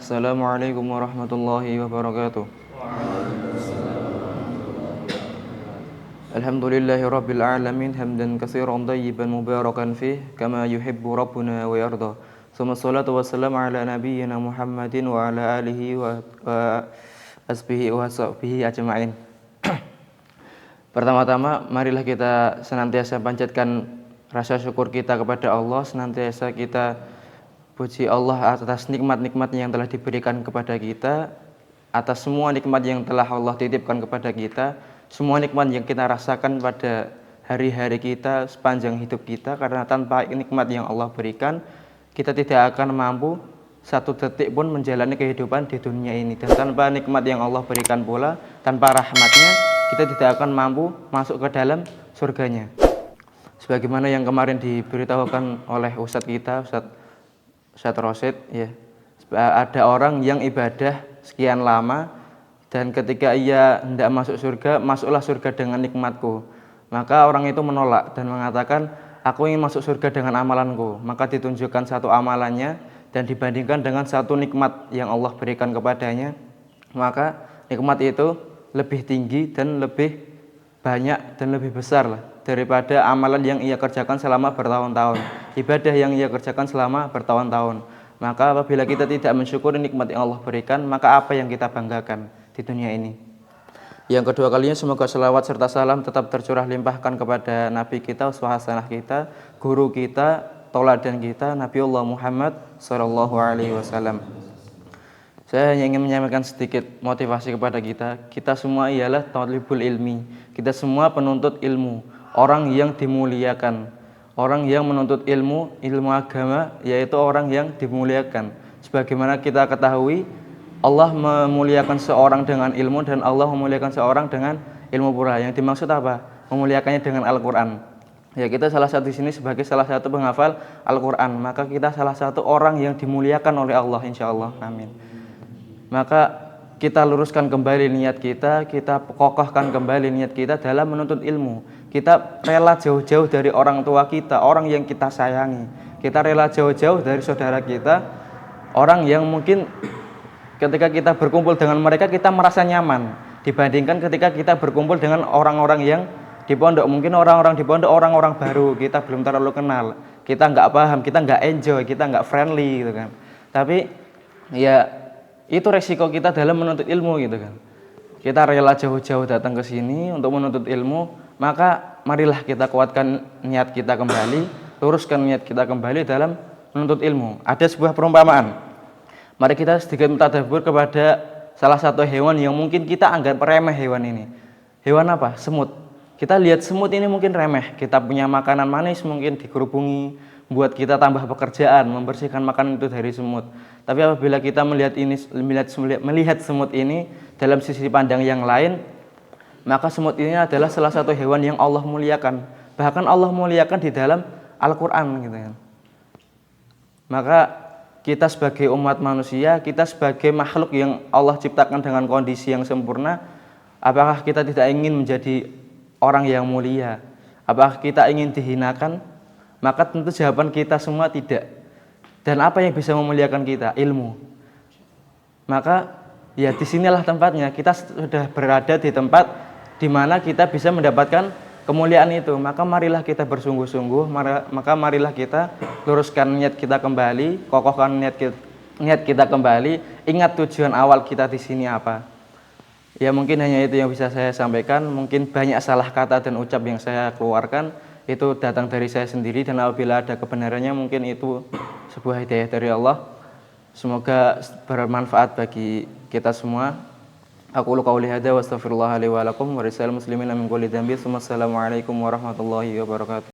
Assalamualaikum warahmatullahi wabarakatuh. Alhamdulillahi rabbil alamin hamdan katsiran tayyiban mubarakan fih kama yuhibbu rabbuna wa yarda. Tsumma shalatu wassalamu ala nabiyyina Muhammadin wa ala alihi wa asbihi wa sahbihi ajma'in. Pertama-tama marilah kita senantiasa panjatkan rasa syukur kita kepada Allah, senantiasa kita puji Allah atas nikmat-nikmat yang telah diberikan kepada kita, atas semua nikmat yang telah Allah titipkan kepada kita, semua nikmat yang kita rasakan pada hari-hari kita, sepanjang hidup kita, karena tanpa nikmat yang Allah berikan, kita tidak akan mampu satu detik pun menjalani kehidupan di dunia ini. Dan tanpa nikmat yang Allah berikan pula, tanpa rahmatnya, kita tidak akan mampu masuk ke dalam surganya. Sebagaimana yang kemarin diberitahukan oleh Ustadz kita, Ustadz Rosid, ya, ada orang yang ibadah sekian lama, dan ketika ia hendak masuk surga, masuklah surga dengan nikmatku. Maka orang itu menolak dan mengatakan, aku ingin masuk surga dengan amalanku. Maka ditunjukkan satu amalannya dan dibandingkan dengan satu nikmat yang Allah berikan kepadanya, maka nikmat itu lebih tinggi dan lebih banyak dan lebih besar lah daripada amalan yang ia kerjakan selama bertahun-tahun, ibadah yang ia kerjakan selama bertahun-tahun. Maka apabila kita tidak mensyukuri nikmat yang Allah berikan, maka apa yang kita banggakan di dunia ini? Yang kedua kalinya, semoga selawat serta salam tetap tercurah limpahkan kepada Nabi kita, uswah hasanah kita, guru kita, tauladan kita, Nabiullah Muhammad sallallahu alaihi wasallam. Saya hanya ingin menyampaikan sedikit motivasi kepada kita. Kita semua ialah thalibul ilmi. Kita semua penuntut ilmu, orang yang dimuliakan. Orang yang menuntut ilmu agama, yaitu orang yang dimuliakan. Sebagaimana kita ketahui, Allah memuliakan seorang dengan ilmu dan Allah memuliakan seorang dengan ilmu pula. Yang dimaksud apa? Memuliakannya dengan Al-Quran. Ya, kita salah satu di sini sebagai salah satu penghafal Al-Quran. Maka kita salah satu orang yang dimuliakan oleh Allah, insya Allah. Amin. Maka kita luruskan kembali niat kita kokohkan kembali niat kita dalam menuntut ilmu. Kita rela jauh-jauh dari orang tua kita, orang yang kita sayangi. Kita rela jauh-jauh dari saudara kita, orang yang mungkin ketika kita berkumpul dengan mereka kita merasa nyaman dibandingkan ketika kita berkumpul dengan orang-orang yang di pondok. Mungkin orang-orang di pondok orang-orang baru, kita belum terlalu kenal, kita nggak paham, kita nggak enjoy, kita nggak friendly gitu kan. Tapi ya itu resiko kita dalam menuntut ilmu gitu kan. Kita rela jauh-jauh datang ke sini untuk menuntut ilmu, maka marilah kita kuatkan niat kita kembali, luruskan niat kita kembali dalam menuntut ilmu. Ada sebuah perumpamaan. Mari kita sedikit mentadabbur kepada salah satu hewan yang mungkin kita anggap remeh hewan ini. Hewan apa? Semut. Kita lihat semut ini mungkin remeh. Kita punya makanan manis mungkin dikerubungi, buat kita tambah pekerjaan, membersihkan makanan itu dari semut. Tapi apabila kita melihat semut ini dalam sisi pandang yang lain, maka semut ini adalah salah satu hewan yang Allah muliakan. Bahkan Allah muliakan di dalam Al-Quran gitu kan. Maka kita sebagai umat manusia, kita sebagai makhluk yang Allah ciptakan dengan kondisi yang sempurna, apakah kita tidak ingin menjadi orang yang mulia? Apakah kita ingin dihinakan? Maka tentu jawaban kita semua tidak. Dan apa yang bisa memuliakan kita? Ilmu. Maka ya disinilah tempatnya. Kita sudah berada di tempat di mana kita bisa mendapatkan kemuliaan itu. Maka marilah kita bersungguh-sungguh, maka marilah kita luruskan niat kita kembali, kokohkan niat kita kembali, ingat tujuan awal kita di sini apa. Ya mungkin hanya itu yang bisa saya sampaikan. Mungkin banyak salah kata dan ucap yang saya keluarkan, itu datang dari saya sendiri, dan apabila ada kebenarannya mungkin itu sebuah hidayah dari Allah. Semoga bermanfaat bagi kita semua. Aku qauli hadza wa astaghfirullah li wa lakum wa lisal muslimina min kulli dhanbin. Assalamualaikum warahmatullahi wabarakatuh.